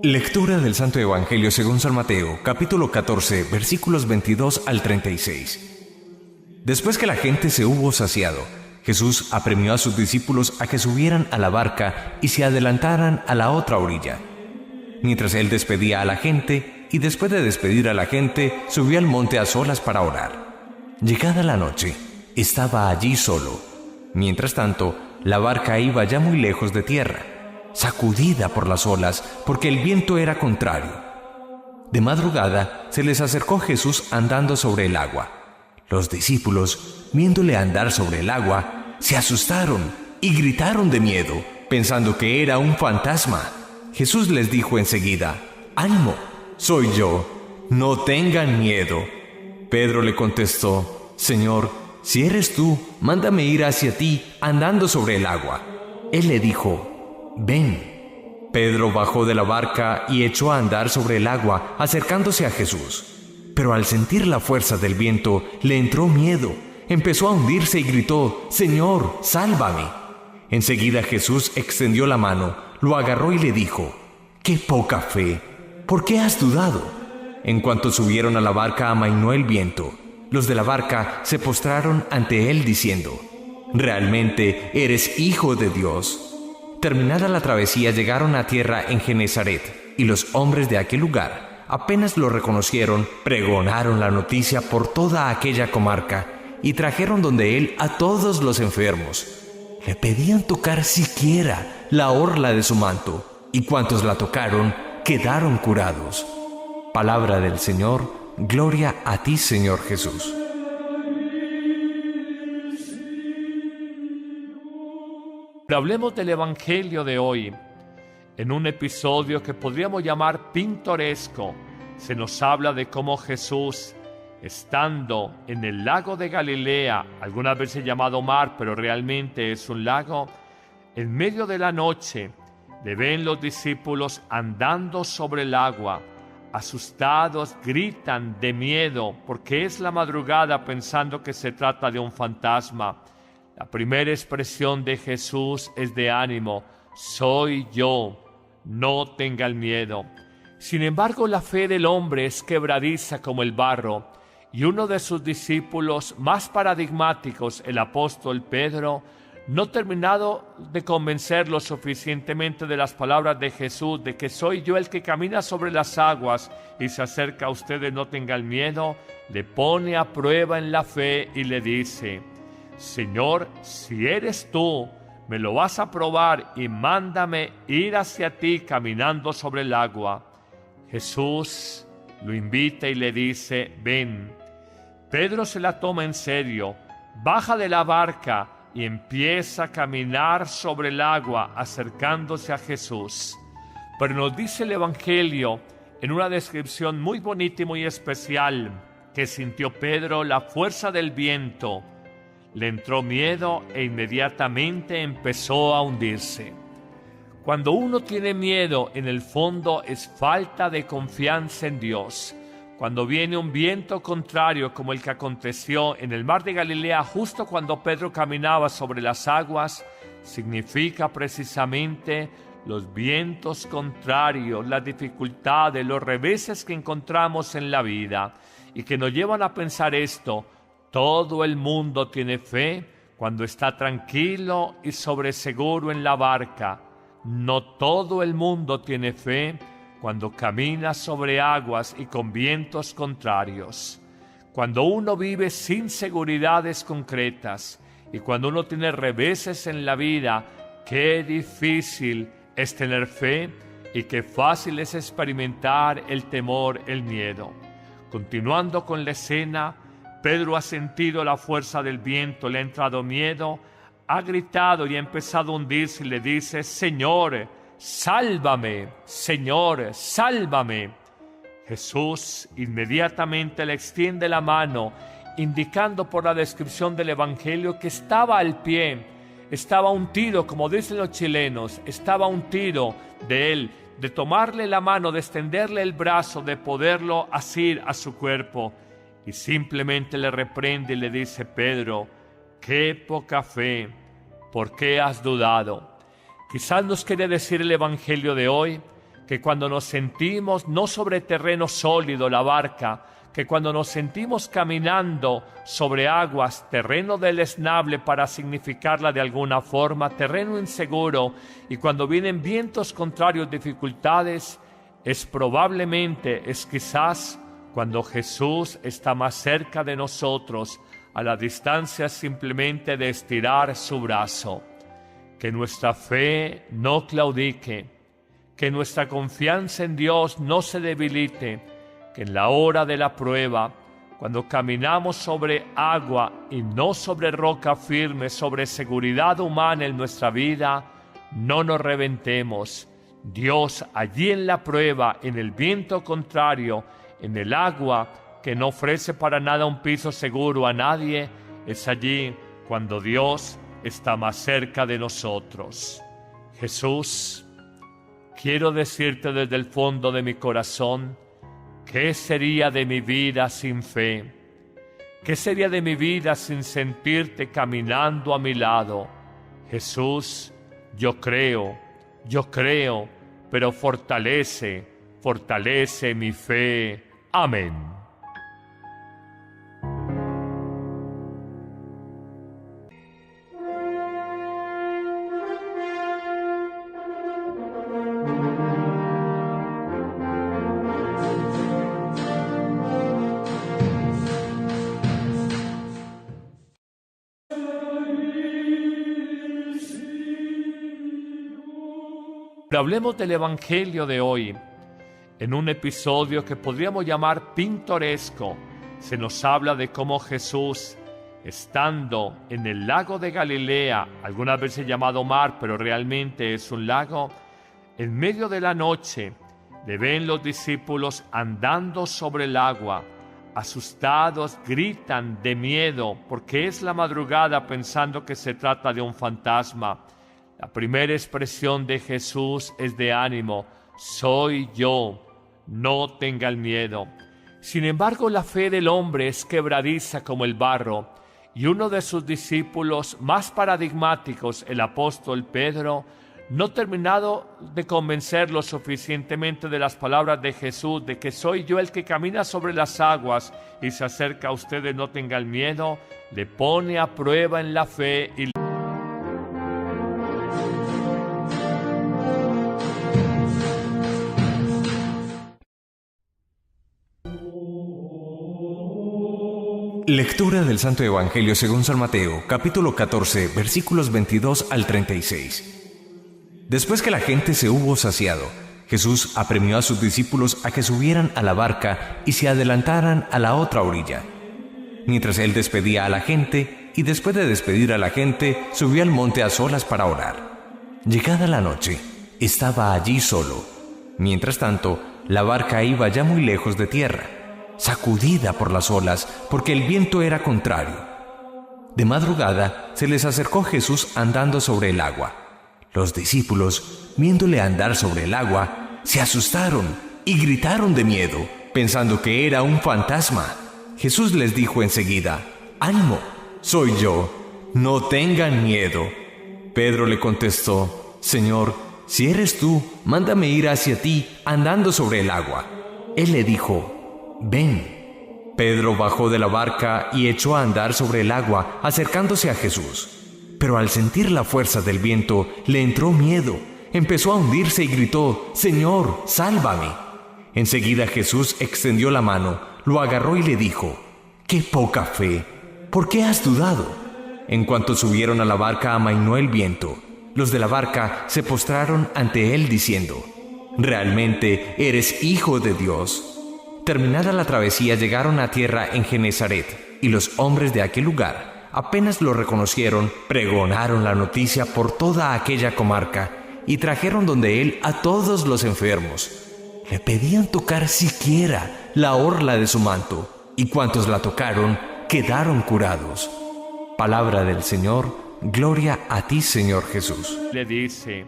Lectura del Santo Evangelio según San Mateo, capítulo 14, versículos 22 al 36. Después que la gente se hubo saciado, Jesús apremió a sus discípulos a que subieran a la barca y se adelantaran a la otra orilla. Mientras él despedía a la gente, y después de despedir a la gente, subió al monte a solas para orar. Llegada la noche, estaba allí solo. Mientras tanto, la barca iba ya muy lejos de tierra, sacudida por las olas, porque el viento era contrario. De madrugada se les acercó Jesús andando sobre el agua. Los discípulos, viéndole andar sobre el agua, se asustaron y gritaron de miedo, pensando que era un fantasma. Jesús les dijo enseguida: «¡Ánimo! Soy yo. No tengan miedo». Pedro le contestó: «Señor, si eres tú, mándame ir hacia ti andando sobre el agua». Él le dijo: «Ven». Pedro bajó de la barca y echó a andar sobre el agua, acercándose a Jesús. Pero al sentir la fuerza del viento, le entró miedo. Empezó a hundirse y gritó: «Señor, sálvame». Enseguida Jesús extendió la mano, lo agarró y le dijo: «¡Qué poca fe! ¿Por qué has dudado?». En cuanto subieron a la barca, amainó el viento. Los de la barca se postraron ante él diciendo: «Realmente eres Hijo de Dios». Terminada la travesía, llegaron a tierra en Genesaret, y los hombres de aquel lugar, apenas lo reconocieron, pregonaron la noticia por toda aquella comarca, y trajeron donde él a todos los enfermos. Le pedían tocar siquiera la orla de su manto, y cuantos la tocaron quedaron curados. Palabra del Señor. Gloria a ti, Señor Jesús. Hablemos del Evangelio de hoy. En un episodio que podríamos llamar pintoresco, se nos habla de cómo Jesús, estando en el lago de Galilea, algunas veces llamado mar, pero realmente es un lago, en medio de la noche, le ven los discípulos andando sobre el agua. Asustados, gritan de miedo, porque es la madrugada, pensando que se trata de un fantasma. La primera expresión de Jesús es de ánimo: «Soy yo, no tengan miedo». Sin embargo, la fe del hombre es quebradiza como el barro, y uno de sus discípulos más paradigmáticos, el apóstol Pedro, no terminado de convencerlo suficientemente de las palabras de Jesús, de que soy yo el que camina sobre las aguas y se acerca a ustedes, no tengan miedo, le pone a prueba en la fe y le dice: «Señor, si eres tú, me lo vas a probar y mándame ir hacia ti caminando sobre el agua». Jesús lo invita y le dice: «Ven». Pedro se la toma en serio, baja de la barca y empieza a caminar sobre el agua acercándose a Jesús. Pero nos dice el Evangelio, en una descripción muy bonita y muy especial, que sintió Pedro la fuerza del viento. Le entró miedo e inmediatamente empezó a hundirse. Cuando uno tiene miedo, en el fondo es falta de confianza en Dios. Cuando viene un viento contrario, como el que aconteció en el mar de Galilea justo cuando Pedro caminaba sobre las aguas, significa precisamente los vientos contrarios, las dificultades, los reveses que encontramos en la vida y que nos llevan a pensar esto: todo el mundo tiene fe cuando está tranquilo y sobreseguro en la barca. No todo el mundo tiene fe cuando camina sobre aguas y con vientos contrarios. Cuando uno vive sin seguridades concretas y cuando uno tiene reveses en la vida, qué difícil es tener fe y qué fácil es experimentar el temor, el miedo. Continuando con la escena, Pedro ha sentido la fuerza del viento, le ha entrado miedo, ha gritado y ha empezado a hundirse y le dice: «Señor, sálvame, Señor, sálvame». Jesús inmediatamente le extiende la mano, indicando por la descripción del Evangelio que estaba al pie, estaba a un tiro, como dicen los chilenos, estaba a un tiro de él, de tomarle la mano, de extenderle el brazo, de poderlo asir a su cuerpo. Y simplemente le reprende y le dice: «Pedro, qué poca fe, ¿por qué has dudado?». Quizás nos quiere decir el Evangelio de hoy que cuando nos sentimos no sobre terreno sólido la barca, que cuando nos sentimos caminando sobre aguas, terreno deleznable para significarla de alguna forma, terreno inseguro, y cuando vienen vientos contrarios, dificultades, es quizás cuando Jesús está más cerca de nosotros, a la distancia simplemente de estirar su brazo. Que nuestra fe no claudique, que nuestra confianza en Dios no se debilite, que en la hora de la prueba, cuando caminamos sobre agua y no sobre roca firme, sobre seguridad humana en nuestra vida, no nos reventemos. Dios allí en la prueba, en el viento contrario, en el agua que no ofrece para nada un piso seguro a nadie, es allí cuando Dios está más cerca de nosotros. Jesús, quiero decirte desde el fondo de mi corazón, ¿qué sería de mi vida sin fe? ¿Qué sería de mi vida sin sentirte caminando a mi lado? Jesús, yo creo, pero fortalece mi fe. Amén. Hablemos del Evangelio de hoy. En un episodio que podríamos llamar pintoresco, se nos habla de cómo Jesús, estando en el lago de Galilea, algunas veces llamado mar, pero realmente es un lago, en medio de la noche, le ven los discípulos andando sobre el agua. Asustados, gritan de miedo, porque es la madrugada, pensando que se trata de un fantasma. La primera expresión de Jesús es de ánimo: soy yo, no tengan miedo. Sin embargo, la fe del hombre es quebradiza como el barro, y uno de sus discípulos más paradigmáticos, el apóstol Pedro, no terminado de convencerlo suficientemente de las palabras de Jesús, de que soy yo el que camina sobre las aguas y se acerca a ustedes, no tengan miedo, le pone a prueba en la fe y Lectura del Santo Evangelio según San Mateo, capítulo 14, versículos 22 al 36. Después que la gente se hubo saciado, Jesús apremió a sus discípulos a que subieran a la barca y se adelantaran a la otra orilla. Mientras él despedía a la gente, y después de despedir a la gente, subió al monte a solas para orar. Llegada la noche, estaba allí solo. Mientras tanto, la barca iba ya muy lejos de tierra, sacudida por las olas, porque el viento era contrario. De madrugada se les acercó Jesús andando sobre el agua. Los discípulos, viéndole andar sobre el agua, se asustaron y gritaron de miedo, pensando que era un fantasma. Jesús les dijo enseguida: «Ánimo, soy yo, no tengan miedo». Pedro le contestó: «Señor, si eres tú, mándame ir hacia ti andando sobre el agua». Él le dijo: «Ven». Pedro bajó de la barca y echó a andar sobre el agua, acercándose a Jesús. Pero al sentir la fuerza del viento, le entró miedo. Empezó a hundirse y gritó: «Señor, sálvame». Enseguida Jesús extendió la mano, lo agarró y le dijo: «¡Qué poca fe! ¿Por qué has dudado?». En cuanto subieron a la barca, amainó el viento. Los de la barca se postraron ante él diciendo: «Realmente eres Hijo de Dios». Terminada la travesía, llegaron a tierra en Genesaret, y los hombres de aquel lugar, apenas lo reconocieron, pregonaron la noticia por toda aquella comarca, y trajeron donde él a todos los enfermos. Le pedían tocar siquiera la orla de su manto, y cuantos la tocaron quedaron curados. Palabra del Señor. Gloria a ti, Señor Jesús. Le dice: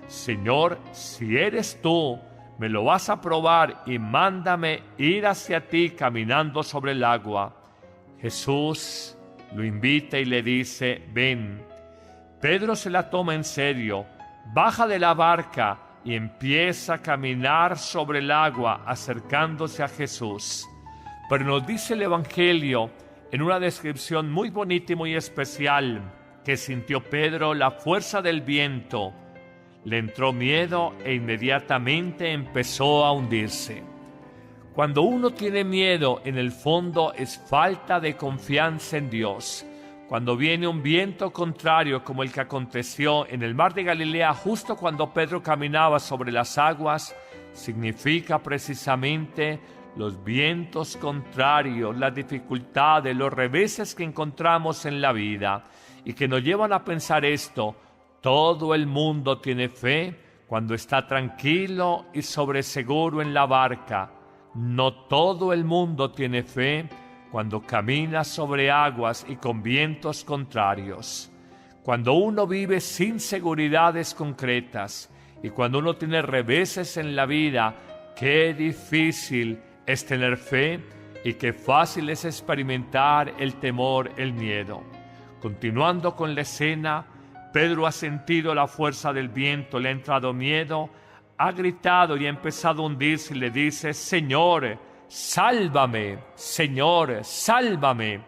«Señor, si eres tú, me lo vas a probar y mándame ir hacia ti caminando sobre el agua». Jesús lo invita y le dice: «Ven». Pedro se la toma en serio, baja de la barca, y empieza a caminar sobre el agua acercándose a Jesús. Pero nos dice el Evangelio en una descripción muy bonita y muy especial que sintió Pedro la fuerza del viento, le entró miedo e inmediatamente empezó a hundirse. Cuando uno tiene miedo, en el fondo es falta de confianza en Dios. Cuando viene un viento contrario como el que aconteció en el mar de Galilea justo cuando Pedro caminaba sobre las aguas, significa precisamente los vientos contrarios, las dificultades, los reveses que encontramos en la vida y que nos llevan a pensar esto: todo el mundo tiene fe cuando está tranquilo y sobreseguro en la barca. No todo el mundo tiene fe cuando camina sobre aguas y con vientos contrarios. Cuando uno vive sin seguridades concretas y cuando uno tiene reveses en la vida, qué difícil es tener fe y qué fácil es experimentar el temor, el miedo. Continuando con la escena, Pedro ha sentido la fuerza del viento, le ha entrado miedo, ha gritado y ha empezado a hundirse y le dice: Señor, sálvame, Señor, sálvame.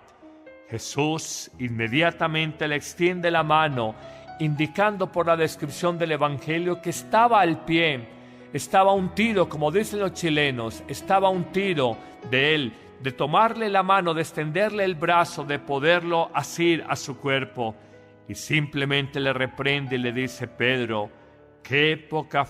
Jesús inmediatamente le extiende la mano, indicando por la descripción del Evangelio que estaba al pie, estaba a un tiro, como dicen los chilenos, estaba a un tiro de él, de tomarle la mano, de extenderle el brazo, de poderlo asir a su cuerpo. Y simplemente le reprende y le dice: Pedro, qué poca